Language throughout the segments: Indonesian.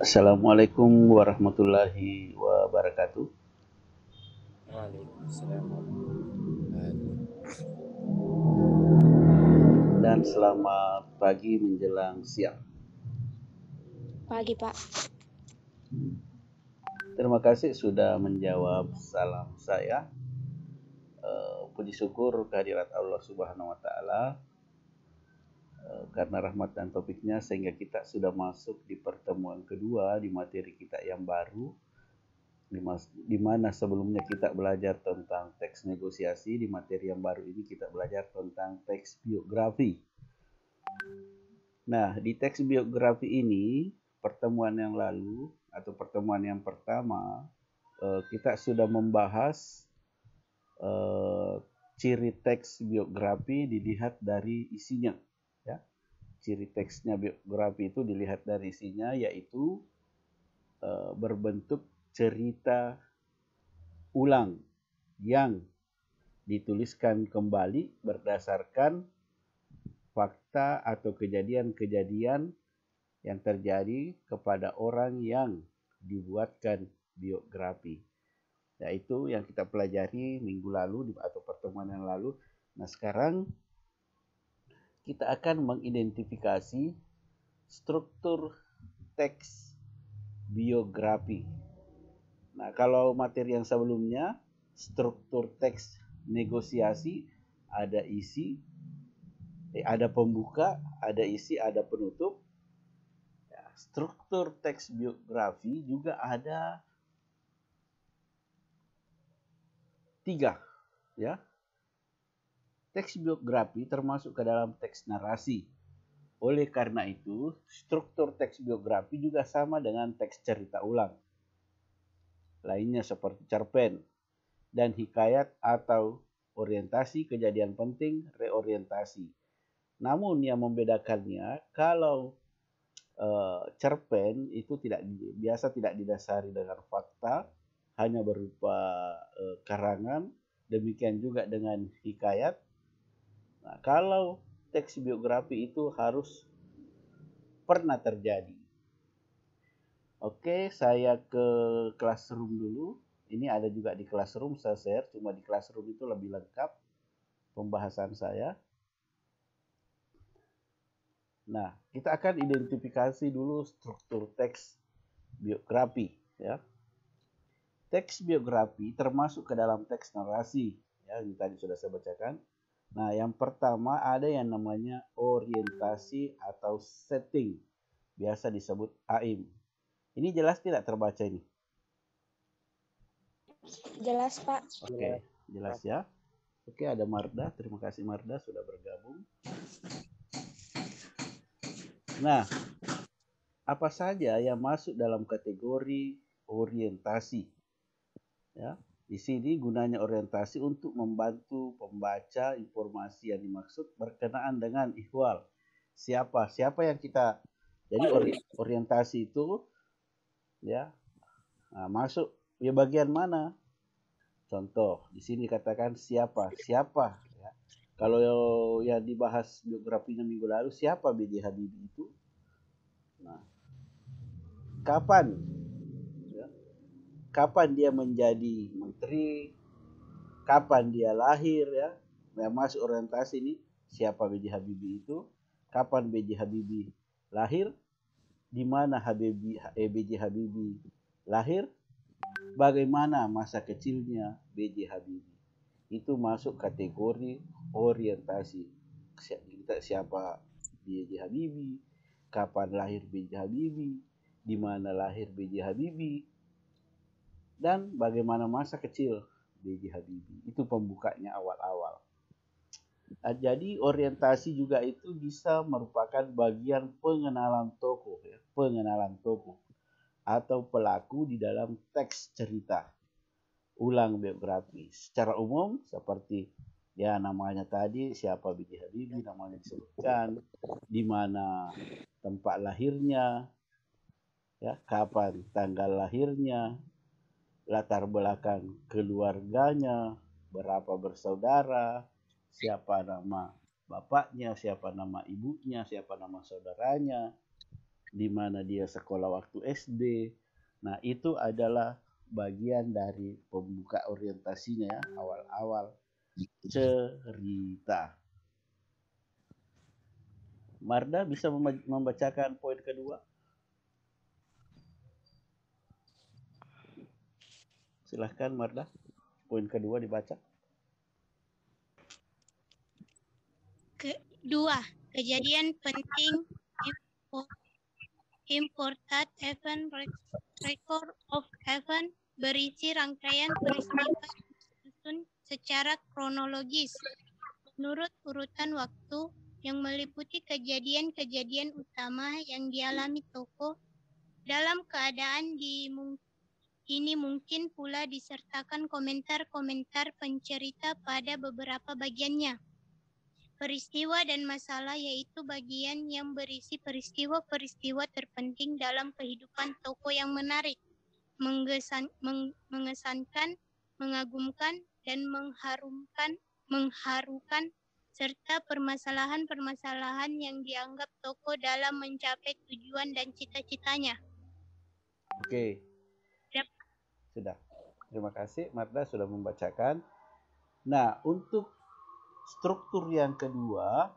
Assalamualaikum warahmatullahi wabarakatuh. Waalaikumsalam warahmatullahi Dan selamat pagi menjelang siang. Pagi, Pak. Terima kasih sudah menjawab salam saya. Puji syukur kehadirat Allah Subhanahu wa taala karena rahmat dan taufiknya sehingga kita sudah masuk di pertemuan kedua di materi kita yang baru, di mana sebelumnya kita belajar tentang teks negosiasi. Di materi yang baru ini kita belajar tentang teks biografi. Nah, di teks biografi ini, pertemuan yang lalu atau pertemuan yang pertama, kita sudah membahas eh, ciri teks biografi dilihat dari isinya. Ya. Ciri teksnya biografi itu dilihat dari isinya, yaitu berbentuk cerita ulang yang dituliskan kembali berdasarkan fakta atau kejadian-kejadian yang terjadi kepada orang yang dibuatkan biografi. Yaitu yang kita pelajari minggu lalu atau pertemuan yang lalu. Nah, sekarang kita akan mengidentifikasi struktur teks biografi. Nah, kalau materi yang sebelumnya, struktur teks negosiasi, ada isi, ada pembuka, ada isi, ada penutup. Struktur teks biografi juga ada 3, ya. Teks biografi termasuk ke dalam teks narasi. Oleh karena itu, struktur teks biografi juga sama dengan teks cerita ulang. Lainnya seperti cerpen dan hikayat atau orientasi kejadian penting, reorientasi. Namun yang membedakannya, kalau cerpen itu biasa tidak didasari dengan fakta, hanya berupa karangan. Demikian juga dengan hikayat. Nah, kalau teks biografi itu harus pernah terjadi. Oke, saya ke classroom dulu. Ini ada juga di classroom, saya share. Cuma di classroom itu lebih lengkap pembahasan saya. Nah, kita akan identifikasi dulu struktur teks biografi, ya. Teks biografi termasuk ke dalam teks narasi, ya, ini tadi sudah saya bacakan. Nah, yang pertama ada yang namanya orientasi atau setting, biasa disebut AIM. Ini jelas tidak terbaca ini? Jelas, Pak. Oke, jelas ya. Oke, ada Marda. Terima kasih Marda sudah bergabung. Nah, apa saja yang masuk dalam kategori orientasi? Ya, di sini gunanya orientasi untuk membantu pembaca informasi yang dimaksud berkenaan dengan ihwal. Siapa yang kita, jadi orientasi itu, ya, masuk ya bagian mana? Contoh di sini katakan siapa, ya. Kalau yang dibahas biografinya minggu lalu, siapa B.J. Habibie itu? Nah, kapan, ya, kapan dia menjadi menteri, kapan dia lahir, ya. Yang masuk orientasi ini siapa B.J. Habibie itu, kapan B.J. Habibie lahir, di mana B.J. Habibie lahir, bagaimana masa kecilnya B.J. Habibie. Itu masuk kategori orientasi. Siapa B.J. Habibie, kapan lahir B.J. Habibie, di mana lahir B.J. Habibie, dan bagaimana masa kecil B.J. Habibie. Itu pembukanya awal-awal. Jadi orientasi juga itu bisa merupakan bagian pengenalan tokoh, ya, pengenalan tokoh atau pelaku di dalam teks cerita ulang biografi. Secara umum seperti ya namanya tadi, siapa B.J. Habibie, namanya disebutkan, di mana tempat lahirnya, ya, kapan tanggal lahirnya, latar belakang keluarganya, berapa bersaudara, siapa nama bapaknya, siapa nama ibunya, siapa nama saudaranya, di mana dia sekolah waktu SD. Nah, itu adalah bagian dari pembuka orientasinya ya, awal-awal cerita. Marda bisa membacakan poin kedua? Silahkan Marda, poin kedua dibaca. Kedua, kejadian penting important event record of event berisi rangkaian peristiwa disusun secara kronologis menurut urutan waktu yang meliputi kejadian-kejadian utama yang dialami tokoh dalam keadaan ini mungkin pula disertakan komentar-komentar pencerita pada beberapa bagiannya. Peristiwa dan masalah yaitu bagian yang berisi peristiwa-peristiwa terpenting dalam kehidupan tokoh yang menarik, mengesankan, mengagumkan, dan mengharukan, serta permasalahan-permasalahan yang dianggap tokoh dalam mencapai tujuan dan cita-citanya. Oke. Sudah. Terima kasih Marda sudah membacakan. Nah, untuk struktur yang kedua,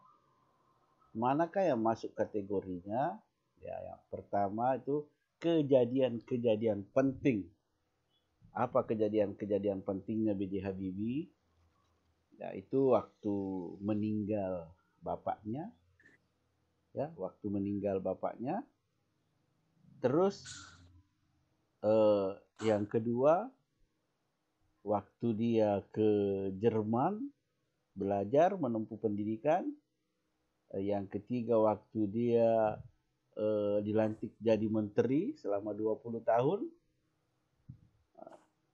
manakah yang masuk kategorinya? Ya, yang pertama itu kejadian-kejadian penting. Apa kejadian-kejadian pentingnya B.J. Habibie? Yaitu waktu meninggal bapaknya. Ya, waktu meninggal bapaknya. Terus yang kedua, waktu dia ke Jerman belajar menempuh pendidikan. Yang ketiga, waktu dia dilantik jadi menteri selama 20 tahun.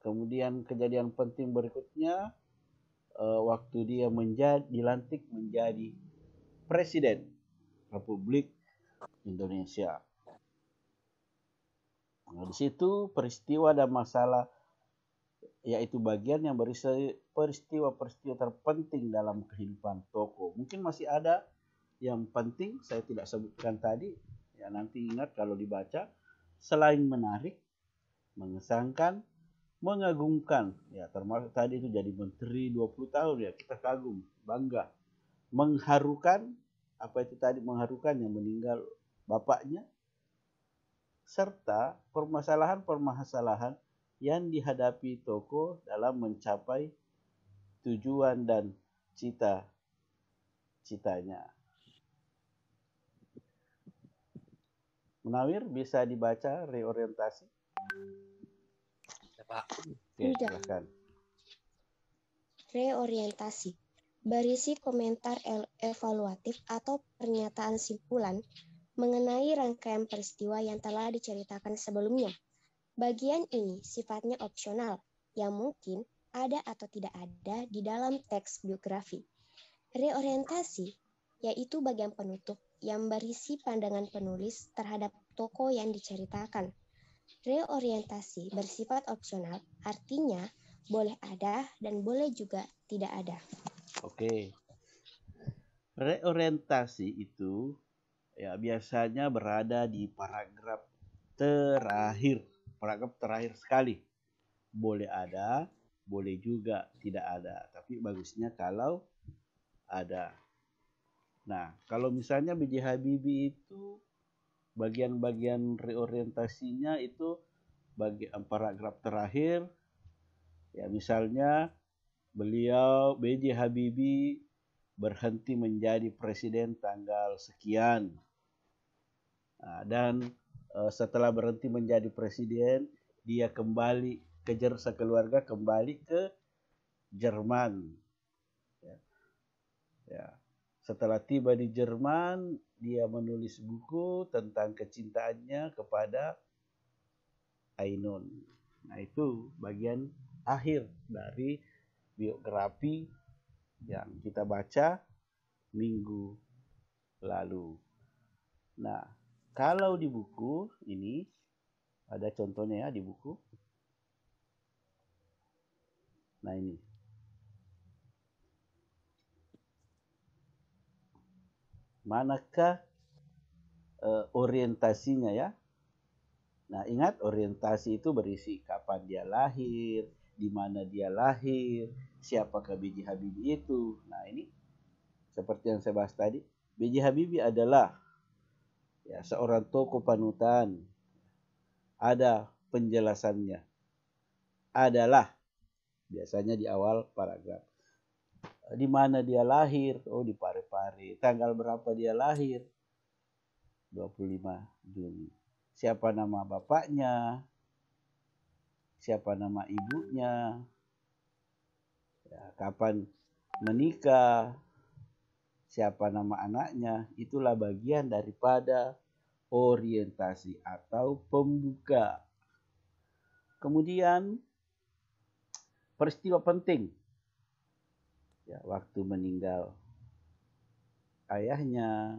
Kemudian kejadian penting berikutnya, waktu dia dilantik menjadi Presiden Republik Indonesia. Nah, di situ peristiwa dan masalah yaitu bagian yang berisi peristiwa-peristiwa terpenting dalam kehidupan tokoh. Mungkin masih ada yang penting saya tidak sebutkan tadi. Ya, nanti ingat kalau dibaca. Selain menarik, mengesankan, mengagumkan. Ya, termasuk tadi itu jadi menteri 20 tahun ya, kita kagum, bangga. Mengharukan, apa itu tadi mengharukan yang meninggal bapaknya. Serta permasalahan-permasalahan yang dihadapi tokoh dalam mencapai tujuan dan cita-citanya. Munawir, bisa dibaca reorientasi? Oke, silakan. Reorientasi berisi komentar evaluatif atau pernyataan simpulan mengenai rangkaian peristiwa yang telah diceritakan sebelumnya. Bagian ini sifatnya opsional, yang mungkin ada atau tidak ada di dalam teks biografi. Reorientasi yaitu bagian penutup yang berisi pandangan penulis terhadap tokoh yang diceritakan. Reorientasi bersifat opsional, artinya boleh ada dan boleh juga tidak ada. Oke. Reorientasi itu ya biasanya berada di paragraf terakhir sekali. Boleh ada, boleh juga tidak ada. Tapi bagusnya kalau ada. Nah, kalau misalnya B.J. Habibie itu bagian-bagian reorientasinya itu bagian paragraf terakhir. Ya, misalnya beliau B.J. Habibie berhenti menjadi presiden tanggal sekian. Nah, dan setelah berhenti menjadi presiden, dia kembali sekeluarga kembali ke Jerman. Ya. Setelah tiba di Jerman, dia menulis buku tentang kecintaannya kepada Ainun. Nah, itu bagian akhir dari biografi yang kita baca minggu lalu. Nah, kalau di buku ini ada contohnya ya di buku. Nah, ini. Manakah orientasinya ya. Nah, ingat orientasi itu berisi kapan dia lahir, di mana dia lahir, siapakah B.J. Habibie itu. Nah, ini seperti yang saya bahas tadi, B.J. Habibie adalah ya seorang tokoh panutan. Ada penjelasannya. Adalah biasanya di awal paragraf. Di mana dia lahir? Oh, di Parepare. Tanggal berapa dia lahir? 25 Juni. Siapa nama bapaknya? Siapa nama ibunya? Ya, kapan menikah? Siapa nama anaknya? Itulah bagian daripada orientasi atau pembuka. Kemudian peristiwa penting. Ya, waktu meninggal ayahnya,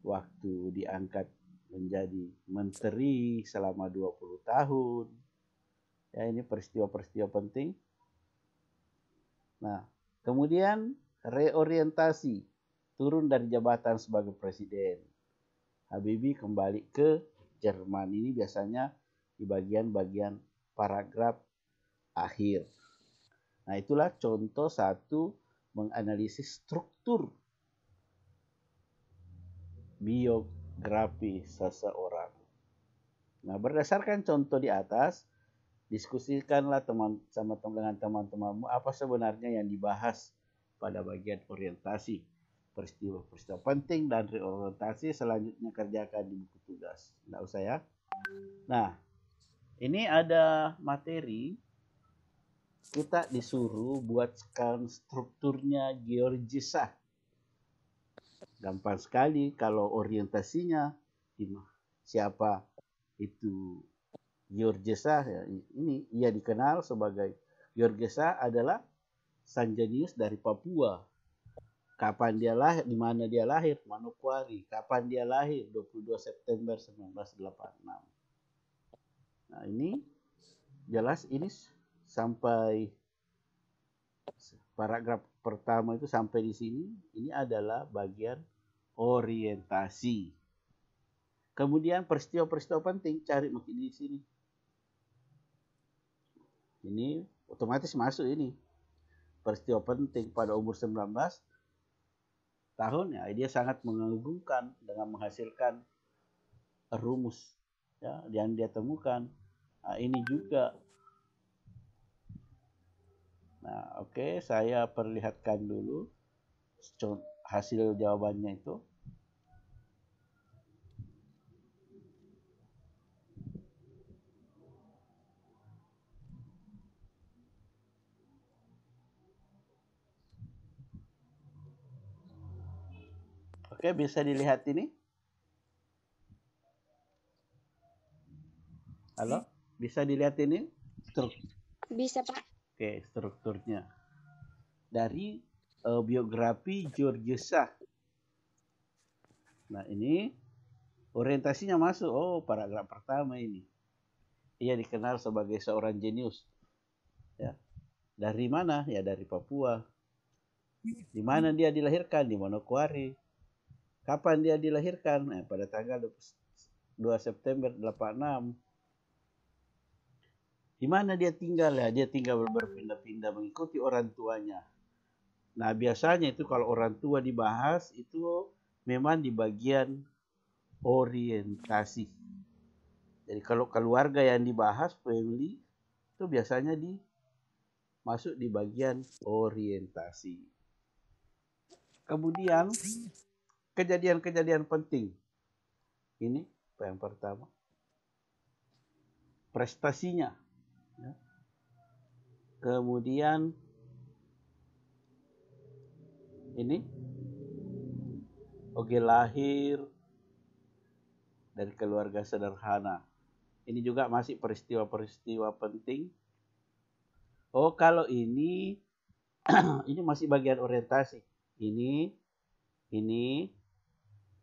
waktu diangkat menjadi menteri selama 20 tahun. Ya, ini peristiwa-peristiwa penting. Nah, kemudian reorientasi, turun dari jabatan sebagai presiden. Habibie kembali ke Jerman. Ini biasanya di bagian-bagian paragraf akhir. Nah, itulah contoh satu menganalisis struktur biografi seseorang. Nah, berdasarkan contoh di atas, diskusikanlah dengan teman-temanmu apa sebenarnya yang dibahas pada bagian orientasi, peristiwa-peristiwa penting dan reorientasi. Selanjutnya kerjakan di buku tugas. Nggak usah ya. Nah, ini ada materi. Kita disuruh buatkan strukturnya GeorGesa. Gampang sekali kalau orientasinya siapa itu GeorGesa. Ya, ini ia dikenal sebagai GeorGesa adalah Sanjanius dari Papua. Kapan dia lahir, di mana dia lahir, Manokwari. Kapan dia lahir, 22 September 1986. Nah, ini jelas ini sampai paragraf pertama itu sampai di sini. Ini adalah bagian orientasi. Kemudian peristiwa-peristiwa penting cari mungkin di sini. Ini otomatis masuk ini. Peristiwa penting pada umur 19 tahun ya, dia sangat mengagumkan dengan menghasilkan rumus ya yang dia temukan. Nah, ini juga. Nah, oke, saya perlihatkan dulu hasil jawabannya itu. Oke, bisa dilihat ini? Halo? Bisa dilihat ini? Bisa, Pak. Oke, strukturnya. Dari biografi GeorGesa. Nah, ini orientasinya masuk. Oh, paragraf pertama ini. Ia dikenal sebagai seorang jenius. Ya. Dari mana? Ya, dari Papua. Di mana dia dilahirkan? Di Manokwari. Kapan dia dilahirkan? Pada tanggal 2 September 86. Di mana dia tinggal? Ya, dia tinggal berpindah-pindah mengikuti orang tuanya. Nah, biasanya itu kalau orang tua dibahas itu memang di bagian orientasi. Jadi kalau keluarga yang dibahas, family, itu biasanya masuk di bagian orientasi. Kemudian kejadian-kejadian penting. Ini yang pertama. Prestasinya. Ya. Kemudian ini Oge lahir dari keluarga sederhana. Ini juga masih peristiwa-peristiwa penting. Oh, kalau ini ini masih bagian orientasi. Ini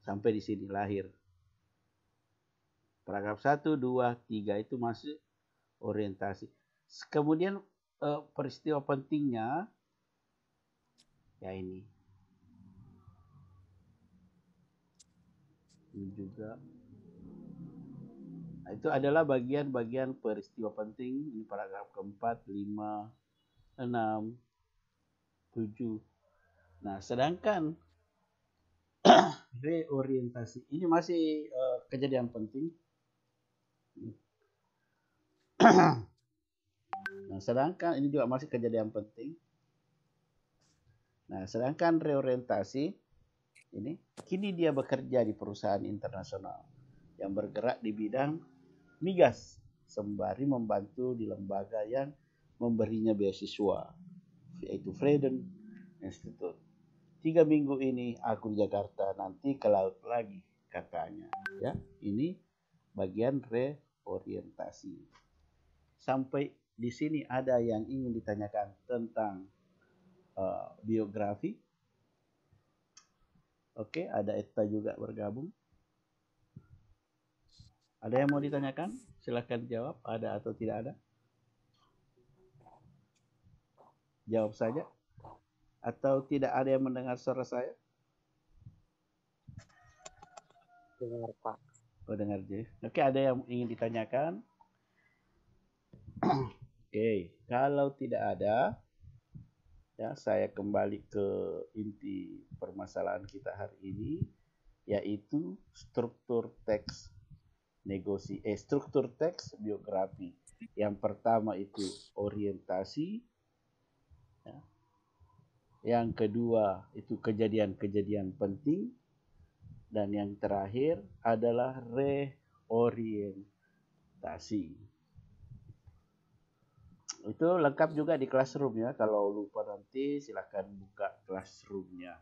sampai di sini lahir. Paragraf 1, 2, 3 itu masih orientasi. Kemudian peristiwa pentingnya ya ini. Ini juga. Nah, itu adalah bagian-bagian peristiwa penting. Ini paragraf keempat, 5, 6, 7. Nah, sedangkan reorientasi ini masih kejadian penting. Nah, sedangkan ini juga masih kejadian penting. Nah, sedangkan reorientasi ini kini dia bekerja di perusahaan internasional yang bergerak di bidang migas sembari membantu di lembaga yang memberinya beasiswa, yaitu Freedom Institute. 3 minggu ini aku di Jakarta, nanti ke laut lagi katanya. Ya, ini bagian reorientasi. Sampai di sini ada yang ingin ditanyakan tentang biografi. Oke, ada Etta juga bergabung. Ada yang mau ditanyakan? Silahkan jawab, ada atau tidak ada. Jawab saja. Atau tidak ada yang mendengar suara saya? Dengar, Pak. Oh, dengar aja. Oke, ada yang ingin ditanyakan? Oke, kalau tidak ada, ya saya kembali ke inti permasalahan kita hari ini, yaitu struktur teks struktur teks biografi. Yang pertama itu orientasi, ya. Yang kedua itu kejadian-kejadian penting, dan yang terakhir adalah reorientasi. Itu lengkap juga di Classroom ya. Kalau lupa nanti silahkan buka Classroom-nya.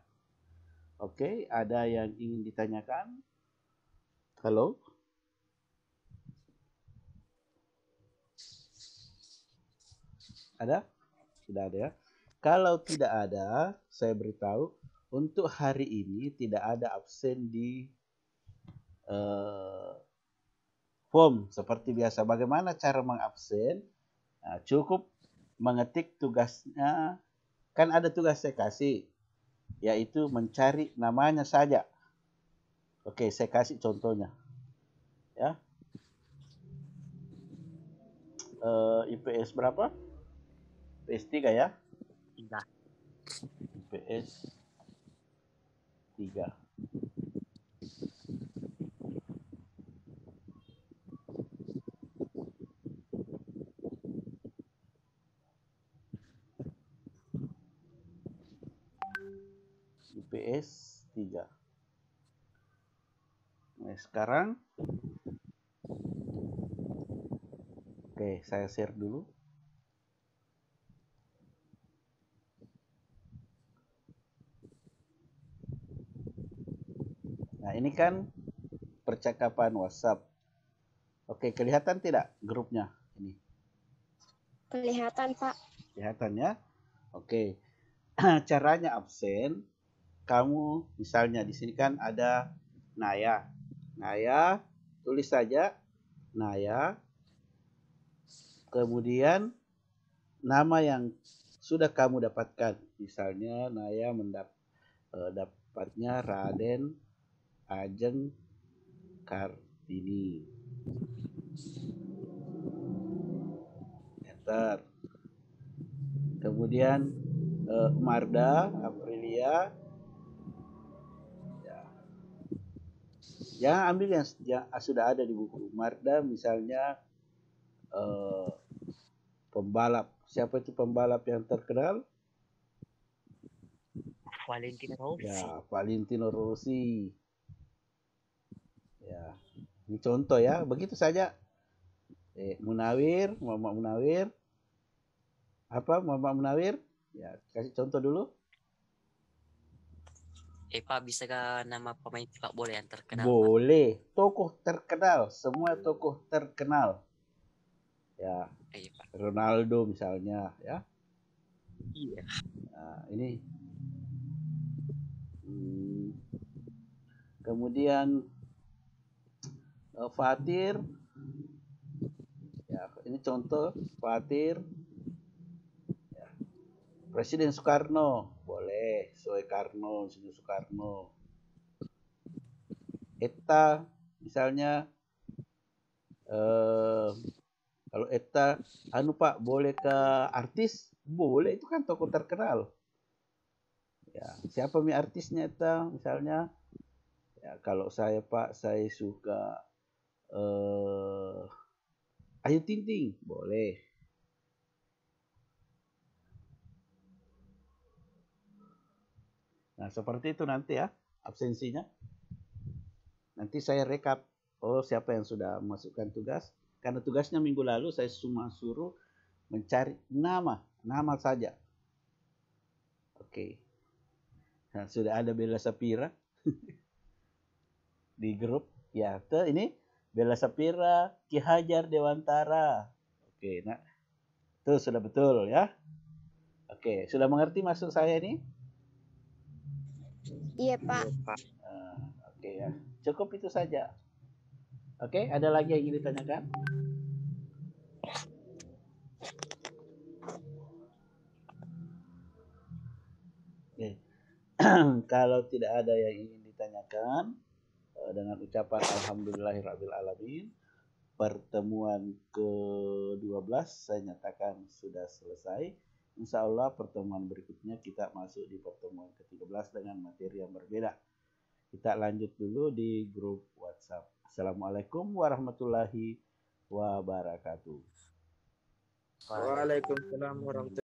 Oke, ada yang ingin ditanyakan? Halo? Ada? Tidak ada ya. Kalau tidak ada, saya beritahu untuk hari ini tidak ada absen di form seperti biasa. Bagaimana cara mengabsen? Nah, cukup mengetik tugasnya, kan ada tugas saya kasih, yaitu mencari namanya saja. Oke, saya kasih contohnya. Ya. IPS berapa? IPS 3 ya? 3. IPS 3. IPS 3. Nah, sekarang oke, saya share dulu. Nah, ini kan percakapan WhatsApp. Oke, kelihatan tidak grupnya ini? Kelihatan, Pak. Kelihatan ya? Oke. Caranya absen, kamu misalnya di sini kan ada Naya. Naya, tulis saja Naya. Kemudian nama yang sudah kamu dapatkan. Misalnya Naya dapatnya Raden Ajeng Kartini. Enter. Kemudian Marda Aprilia. Ya. Jangan ambil yang sudah ada di buku. Marda misalnya pembalap. Siapa itu pembalap yang terkenal? Valentino Rossi. Ya, Valentino Rossi. Ya, ini contoh ya. Begitu saja. Munawir, Muhammad Munawir. Apa Muhammad Munawir? Ya, kasih contoh dulu. Pak, bisa ke nama pemain sepak bola yang terkenal? Boleh. Pak? Tokoh terkenal. Semua tokoh terkenal. Ya, Pak. Ronaldo misalnya, ya. Iya. Nah, ini. Kemudian Fatir. Ya, ini contoh Fatir. Ya. Presiden Soekarno, boleh. Soekarno, Soekarno. Eta misalnya kalau Eta anu Pak boleh ke artis, boleh, itu kan tokoh terkenal. Ya, siapa mi artisnya Eta misalnya? Ya, kalau saya Pak, saya suka Ayu Ting Ting, boleh. Nah, seperti itu nanti ya absensinya. Nanti saya rekap, oh siapa yang sudah masukkan tugas. Karena tugasnya minggu lalu saya cuma suruh mencari nama saja. Oke. Nah, sudah ada Bella Sapira di grup. Ya, ini Bella Sapira, Ki Hajar Dewantara. Oke, nah itu sudah betul ya. Oke, sudah mengerti maksud saya ini? Iya, Pak. Oke ya, cukup itu saja. Oke, ada lagi yang ingin ditanyakan? Oke. Kalau tidak ada yang ingin ditanyakan, dengan ucapan alhamdulillahirrabbilalamin, pertemuan ke-12 saya nyatakan sudah selesai. Insya Allah pertemuan berikutnya kita masuk di pertemuan ke-13 dengan materi yang berbeda. Kita lanjut dulu di grup WhatsApp. Assalamualaikum warahmatullahi wabarakatuh. Waalaikumsalam warahmatullahi